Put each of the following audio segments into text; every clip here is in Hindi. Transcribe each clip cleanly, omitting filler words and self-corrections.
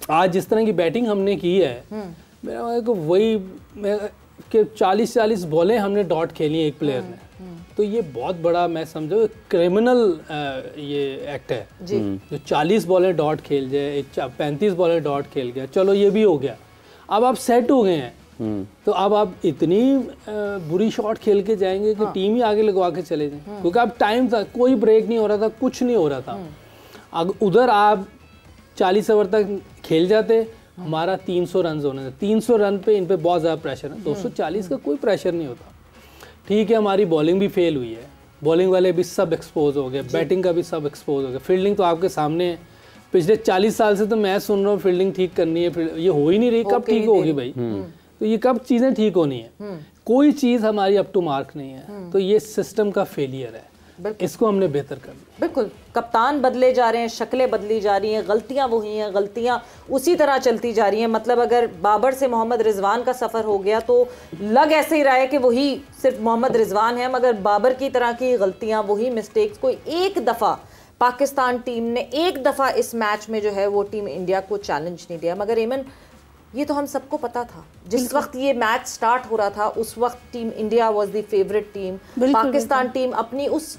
आज जिस तरह की बैटिंग हमने की है, मेरा मतलब कि वही कि 40-40 बॉलें हमने डॉट खेली हैं एक प्लेयर ने, तो ये बहुत बड़ा मैं समझो क्रिमिनल ये एक्ट है जी। जो 40 बॉलें डॉट खेल जाए, 35 बॉलें डॉट खेल गया, चलो ये भी हो गया, अब आप सेट हो गए हैं, तो अब आप इतनी बुरी शॉट खेल के जाएंगे कि टीम ही आगे लगवा के चले जाएं, क्योंकि अब टाइम था, कोई ब्रेक नहीं हो रहा था, कुछ नहीं हो रहा था। अब उधर आप 40 ओवर तक खेल जाते, हमारा 300 रन होने थे, 300 रन पे इन पे बहुत ज़्यादा प्रेशर है, 240 का कोई प्रेशर नहीं होता। ठीक है, हमारी बॉलिंग भी फेल हुई है, बॉलिंग वाले भी सब एक्सपोज हो गए, बैटिंग का भी सब एक्सपोज हो गया, फील्डिंग तो आपके सामने है। पिछले 40 साल से तो मैं सुन रहा हूँ फील्डिंग ठीक करनी है, ये हो ही नहीं रही, कब ठीक होगी भाई? तो ये कब चीज़ें ठीक होनी है? कोई चीज़ हमारी अप टू मार्क नहीं है, तो ये सिस्टम का फेलियर है, इसको हमने बेहतर करना। बिल्कुल, कप्तान बदले जा रहे हैं, शक्लें बदली जा रही हैं, गलतियां वही हैं, गलतियां उसी तरह चलती जा रही हैं। मतलब अगर बाबर से मोहम्मद रिजवान का सफ़र हो गया तो लग ऐसे ही रहा है कि वही सिर्फ मोहम्मद रिजवान है, मगर बाबर की तरह की गलतियां, वही मिस्टेक्स, कोई एक दफ़ा पाकिस्तान टीम ने एक दफ़ा इस मैच में जो है वो टीम इंडिया को चैलेंज नहीं दिया। मगर एमन, ये तो हम सबको पता था, जिस वक्त ये मैच स्टार्ट हो रहा था उस वक्त team India was the favourite team. Pakistan team अपनी उस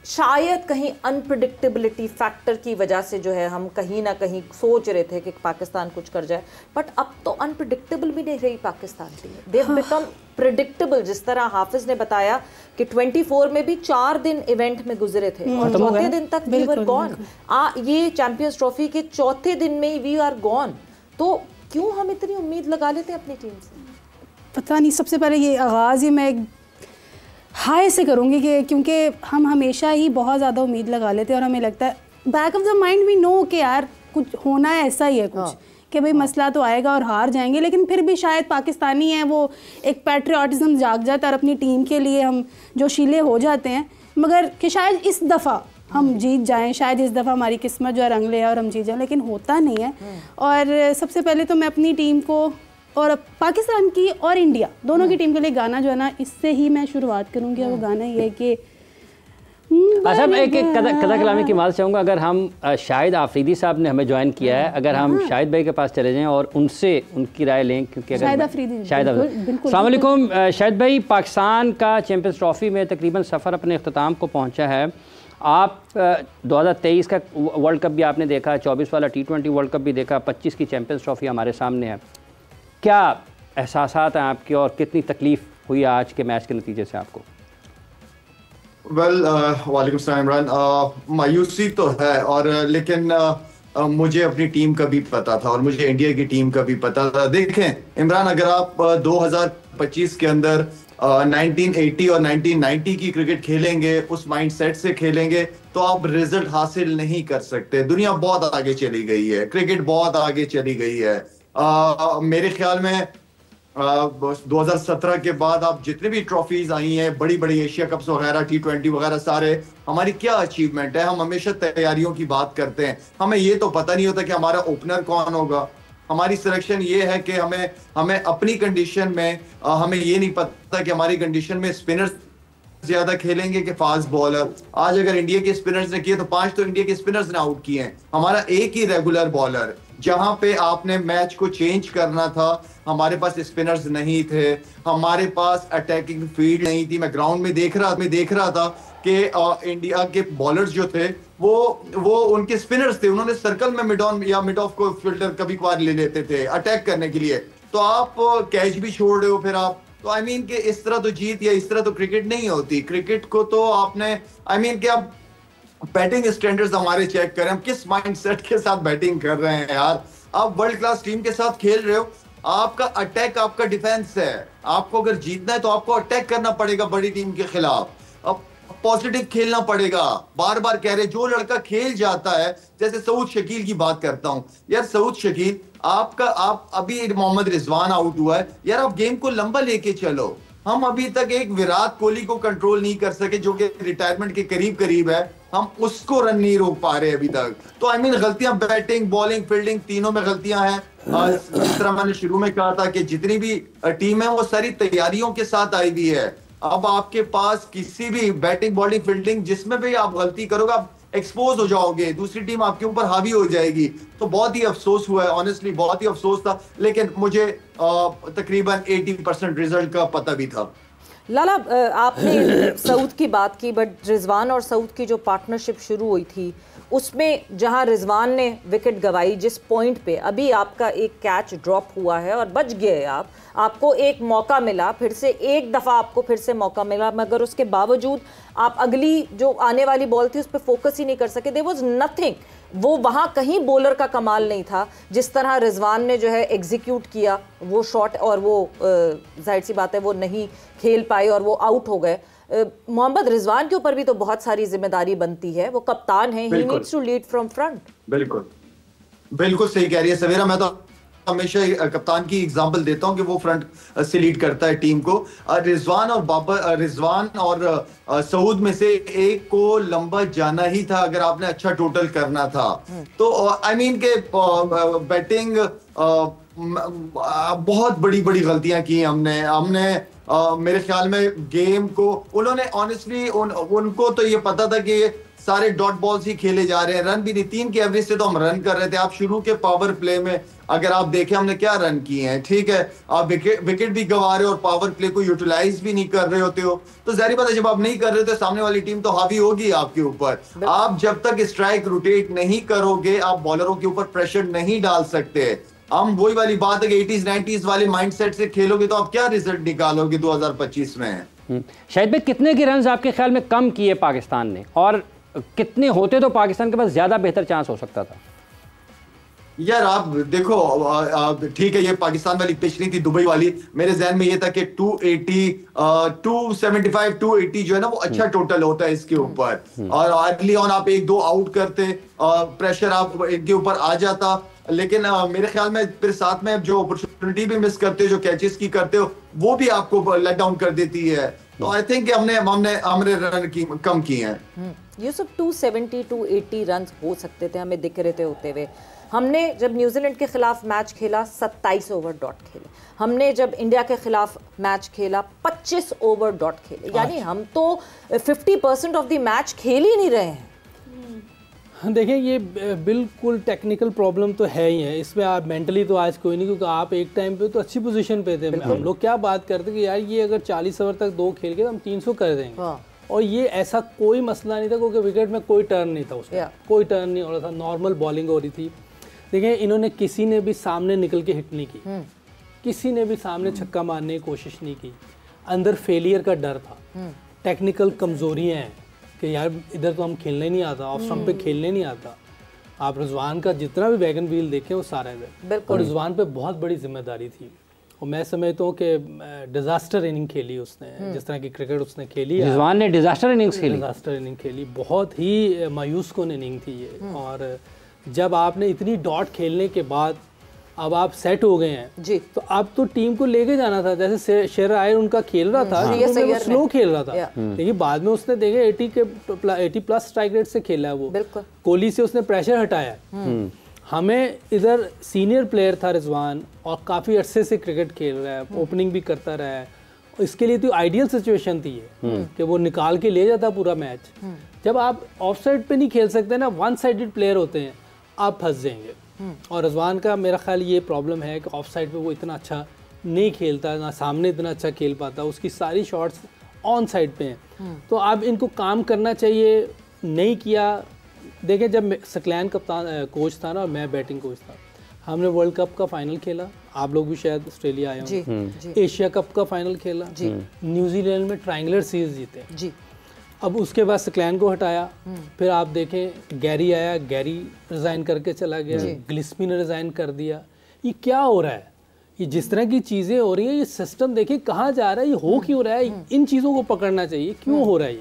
शायद कहीं अनप्रिडिक्टेबिलिटी फैक्टर की वजह से जो है हम कहीं ना कहीं सोच रहे थे कि पाकिस्तान कुछ कर जाए, बट अब तो अनप्रिडिक्टेबल भी नहीं रही Pakistan team, they have become predictable. जिस तरह हाफिज ने बताया कि 24 में भी 4 दिन इवेंट में गुजरे थे और चौथे दिन तक वी वर गॉन। ये चैंपियंस ट्रॉफी के चौथे दिन में ही वी आर गॉन। तो क्यों हम इतनी उम्मीद लगा लेते हैं अपनी टीम से? पता नहीं। सबसे पहले ये आगाज़ ही मैं हाय से करूँगी कि क्योंकि हम हमेशा ही बहुत ज़्यादा उम्मीद लगा लेते हैं और हमें लगता है back of the mind we know कि यार कुछ होना है, ऐसा ही है कुछ कि भाई मसला तो आएगा और हार जाएंगे, लेकिन फिर भी शायद पाकिस्तानी हैं वो एक पैट्रियाटिज़म जाग जाता है और अपनी टीम के लिए हम जोशीले हो जाते हैं। मगर कि शायद इस दफ़ा हम जीत जाएं, शायद इस दफ़ा हमारी किस्मत जो है रंग ले और हम जीत जाएं, लेकिन होता नहीं है। और सबसे पहले तो मैं अपनी टीम को और पाकिस्तान की और इंडिया दोनों की टीम के लिए गाना जो है ना, इससे ही मैं शुरुआत करूँगी। वो गाना ये है कि अच्छा, मैं एक कदा कलामी की माल चाहूँगा। अगर हम शाहिद आफरीदी साहब ने हमें ज्वाइन किया है, अगर हम शाहिद भाई के पास चले जाएं और उनसे उनकी राय लें, क्योंकि अगर शाहिद आफरीदी, अस्सलाम वालेकुम शाहिद भाई, पाकिस्तान का चैंपियंस ट्रॉफी में तकरीबन सफ़र अपने अख्ताम को पहुँचा है। आप 2023 का वर्ल्ड कप भी आपने देखा, 24 वाला T20 वर्ल्ड कप भी देखा, 25 की चैंपियंस ट्रॉफी हमारे सामने है। क्या एहसासात हैं आपके और कितनी तकलीफ़ हुई आज के मैच के नतीजे से आपको? वालेकुम सलाम इमरान। मायूसी तो है, और लेकिन मुझे अपनी टीम का भी पता था और मुझे इंडिया की टीम का भी पता था। देखें इमरान, अगर आप 2025 के अंदर 1980 और 1990 की क्रिकेट खेलेंगे, उस माइंडसेट से खेलेंगे, तो आप रिजल्ट हासिल नहीं कर सकते। दुनिया बहुत आगे चली गई है, क्रिकेट बहुत आगे चली गई है। मेरे ख्याल में 2017 के बाद आप जितने भी ट्रॉफीज आई हैं, बड़ी बड़ी एशिया कप्स वगैरह, T20 वगैरह, सारे हमारी क्या अचीवमेंट है। हम हमेशा तैयारियों की बात करते हैं, हमें ये तो पता नहीं होता कि हमारा ओपनर कौन होगा। हमारी सिलेक्शन ये है कि हमें अपनी कंडीशन में हमें ये नहीं पता कि हमारी कंडीशन में स्पिनर्स ज्यादा खेलेंगे कि फास्ट बॉलर। आज अगर इंडिया के स्पिनर्स ने किए तो 5 तो इंडिया के स्पिनर्स ने आउट किए हैं, हमारा एक ही रेगुलर बॉलर। जहां पे आपने मैच को चेंज करना था, हमारे पास स्पिनर्स नहीं थे, हमारे पास अटैकिंग फील्ड नहीं थी। मैं ग्राउंड में देख रहा था कि इंडिया के बॉलर्स जो थे वो उनके स्पिनर्स थे, उन्होंने सर्कल में मिड ऑन या मिड ऑफ को फील्डर कभी कभार ले लेते थे अटैक करने के लिए। तो आप कैच भी छोड़ रहे हो फिर आप, तो आई मीन कि इस तरह तो जीत या इस तरह तो क्रिकेट नहीं होती। क्रिकेट को तो आपने कि आप बैटिंग स्टैंडर्ड्स हमारे चेक करें, हम किस माइंडसेट के साथ बैटिंग कर रहे हैं यार। आप वर्ल्ड क्लास टीम के साथ खेल रहे हो, आपका अटैक आपका डिफेंस है। आपको अगर जीतना है तो आपको अटैक करना पड़ेगा बड़ी टीम के खिलाफ, अब पॉजिटिव खेलना पड़ेगा। बार बार कह रहे, जो लड़का खेल जाता है, जैसे सऊद शकील की बात करता हूं यार, सऊद शकील आप अभी मोहम्मद रिजवान आउट हुआ है यार, आप गेम को लंबा लेके चलो। हम अभी तक एक विराट कोहली को कंट्रोल नहीं कर सके जो कि रिटायरमेंट के करीब है, हम उसको रन नहीं रोक पा रहे अभी तक। तो गलतियां बैटिंग, बॉलिंग, फील्डिंग तीनों में गलतियां हैं। जिस तरह मैंने शुरू में कहा था कि जितनी भी टीम है वो सारी तैयारियों के साथ आई हुई है। अब आपके पास किसी भी बैटिंग, बॉलिंग, फील्डिंग जिसमें भी आप गलती करोगे, एक्सपोज हो जाओगे, दूसरी टीम आपके ऊपर हावी हो जाएगी। तो बहुत ही अफसोस हुआ है, ऑनेस्टली बहुत ही अफसोस था, लेकिन मुझे तकरीबन 80% रिजल्ट का पता भी था। लाला, आपने सऊद की बात की, बट रिजवान और सऊद की जो पार्टनरशिप शुरू हुई थी उसमें जहां रिजवान ने विकेट गंवाई, जिस पॉइंट पे अभी आपका एक कैच ड्रॉप हुआ है और बच गए आपको एक मौका मिला, फिर से एक दफ़ा आपको फिर से मौका मिला, मगर उसके बावजूद आप अगली जो आने वाली बॉल थी उस पर फोकस ही नहीं कर सके। देयर वाज नथिंग, वो वहाँ कहीं बॉलर का कमाल नहीं था। जिस तरह रिजवान ने जो है एग्जीक्यूट किया वो शॉट, और वो जाहिर सी बात है वो नहीं खेल पाए और वो आउट हो गए। मोहम्मद रिजवान के ऊपर भी तो बहुत सारी जिम्मेदारी बनती है, वो कप्तान है, he needs to lead from front. बिल्कुल बिल्कुल सही कह रही है सवेरा। मैं तो हमेशा कप्तान की एग्जांपल देता हूं कि वो फ्रंट से लीड करता है टीम को। रिजवान और सऊद में से एक को लंबा जाना ही था अगर आपने अच्छा टोटल करना था। तो आई मीन के बैटिंग बहुत बड़ी बड़ी गलतियां की हमने मेरे ख्याल में गेम को उन्होंने ऑनेस्टली उनको तो ये पता था कि ये सारे डॉट बॉल्स ही खेले जा रहे हैं, रन भी नहीं, 3 की एवरेज से तो हम रन कर रहे थे। आप शुरू के पावर प्ले में अगर आप देखें हमने क्या रन किए हैं, ठीक है, आप विकेट भी गंवा रहे हो और पावर प्ले को यूटिलाइज भी नहीं कर रहे होते हो, तो जाहिर बात है जब आप नहीं कर रहे हो तो सामने वाली टीम तो हावी होगी आपके ऊपर। आप जब तक स्ट्राइक रोटेट नहीं करोगे आप बॉलरों के ऊपर प्रेशर नहीं डाल सकते। हम वही वाली बात है कि 80s 90s वाले माइंडसेट से खेलोगे तो आप क्या रिजल्ट निकालोगे 2025 में। शायद भाई, कितने के रन आपके ख्याल में कम किए पाकिस्तान ने, और कितने होते तो पाकिस्तान के पास ज्यादा बेहतर चांस हो सकता था? यार आप देखो, ठीक है, ये पाकिस्तान वाली पिच नहीं थी, दुबई वाली। मेरे जहन में ये था कि 275 280 जो है ना वो अच्छा टोटल होता है इसके ऊपर, और अर्ली ऑन आप 1-2 आउट करते, प्रेशर आप इनके ऊपर आ जाता। लेकिन मेरे ख्याल में फिर साथ में जो अपॉर्चुनिटी भी मिस करते हो, जो कैचेस की करते हो, वो भी आपको लेट डाउन कर देती है। तो आई थिंक हमने रन की कम किए हैं। यूसुफ, 270 280 रन हो सकते थे, हमें दिख रहे थे होते हुए। हमने जब न्यूजीलैंड के खिलाफ मैच खेला 27 ओवर डॉट खेले, हमने जब इंडिया के खिलाफ मैच खेला 25 ओवर डॉट खेले, यानी हम तो 50% ऑफ द मैच खेल ही नहीं रहे हैं। देखिए, ये बिल्कुल टेक्निकल प्रॉब्लम तो है ही है, इसमें आप मेंटली तो आज कोई नहीं, क्योंकि आप एक टाइम पे तो अच्छी पोजीशन पे थे। हम लोग क्या बात करते कि यार ये अगर 40 ओवर तक 2 खेल के तो हम 300 कर देंगे, और ये ऐसा कोई मसला नहीं था क्योंकि विकेट में कोई टर्न नहीं था, उसमें कोई टर्न नहीं हो रहा था, नॉर्मल बॉलिंग हो रही थी। देखिए, इन्होंने किसी ने भी सामने निकल के हिट नहीं की, किसी ने भी सामने छक्का मारने की कोशिश नहीं की। अंदर फेलियर का डर था, टेक्निकल कमजोरियां हैं कि यार इधर तो हम खेलने नहीं आता, ऑफ स्टंप पे खेलने नहीं आता। आप रिजवान का जितना भी वैगन व्हील देखें वो सारा है, और रिजवान पे बहुत बड़ी जिम्मेदारी थी। और मैं समझता हूँ कि डिजास्टर इनिंग खेली उसने, जिस तरह की क्रिकेट उसने खेली, रिजवान ने डिजास्टर इनिंग खेली, बहुत ही मायूस कौन इनिंग थी ये। और जब आपने इतनी डॉट खेलने के बाद अब आप सेट हो गए हैं जी, तो अब तो टीम को लेके जाना था। जैसे शेर आयर उनका खेल रहा था, वो स्लो खेल रहा था, लेकिन बाद में उसने देखे 80 प्लस स्ट्राइक रेट से खेला है वो, कोहली से उसने प्रेशर हटाया। हमें इधर सीनियर प्लेयर था रिजवान, और काफ़ी अरसे से क्रिकेट खेल रहा है, ओपनिंग भी करता रहा है, इसके लिए तो आइडियल सिचुएशन थी ये कि वो निकाल के ले जाता पूरा मैच। जब आप ऑफ साइड पे नहीं खेल सकते ना, वन साइडेड प्लेयर होते हैं, आप फंस जाएंगे। और रिजवान का मेरा ख्याल ये प्रॉब्लम है कि ऑफ साइड पे वो इतना अच्छा नहीं खेलता, ना सामने इतना अच्छा खेल पाता, उसकी सारी शॉट्स ऑन साइड पे हैं। तो अब इनको काम करना चाहिए, नहीं किया। देखें, जब सकलैन कप्तान कोच था ना और मैं बैटिंग कोच था, हमने वर्ल्ड कप का फाइनल खेला, आप लोग भी शायद ऑस्ट्रेलिया आए होंगे, एशिया कप का फाइनल खेला, न्यूजीलैंड में ट्रायंगुलर सीरीज जीते जी। अब उसके बाद सकलैन को हटाया, फिर आप देखें गैरी आया, गैरी रिज़ाइन करके चला गया, गिल्स्पी ने रिज़ाइन कर दिया। ये क्या हो रहा है? ये जिस तरह की चीज़ें हो रही हैं, ये सिस्टम देखिए कहाँ जा रहा है, ये हो क्यों रहा है? इन चीज़ों को पकड़ना चाहिए, क्यों हो रहा है?